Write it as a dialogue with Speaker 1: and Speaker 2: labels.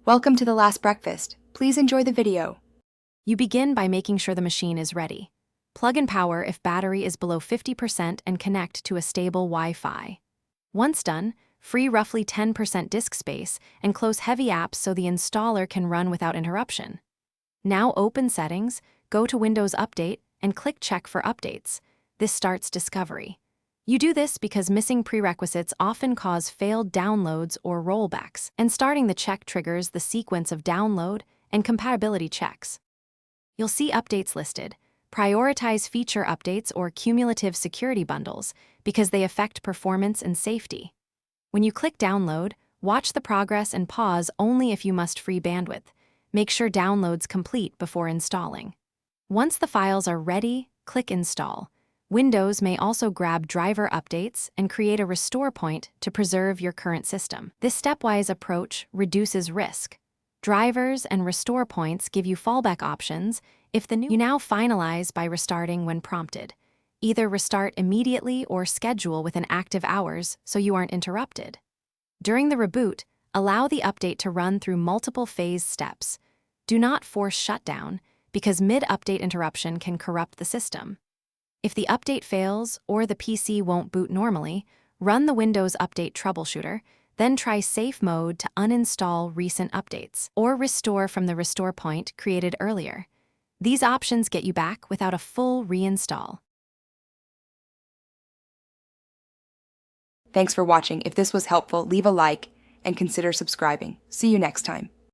Speaker 1: Welcome to the last breakfast. Please enjoy the video.
Speaker 2: You begin by making sure the machine is ready. Plug in power if battery is below 50% and connect to a stable Wi-Fi. Once done, free roughly 10% disk space and close heavy apps so the installer can run without interruption. Now open Settings, go to Windows Update, and click Check for updates. This starts discovery. You do this because missing prerequisites often cause failed downloads or rollbacks, and starting the check triggers the sequence of download and compatibility checks. You'll see updates listed. Prioritize feature updates or cumulative security bundles because they affect performance and safety. When you click Download, watch the progress and pause only if you must free bandwidth. Make sure download's complete before installing. Once the files are ready, click Install. Windows may also grab driver updates and create a restore point to preserve your current system. This stepwise approach reduces risk. Drivers and restore points give you fallback options if you now finalize by restarting when prompted. Either restart immediately or schedule within active hours so you aren't interrupted. During the reboot, allow the update to run through multiple phase steps. Do not force shutdown because mid-update interruption can corrupt the system. If the update fails or the PC won't boot normally, run the Windows Update troubleshooter, then try safe mode to uninstall recent updates or restore from the restore point created earlier. These options get you back without a full reinstall.
Speaker 1: Thanks for watching. If this was helpful, leave a like and consider subscribing. See you next time.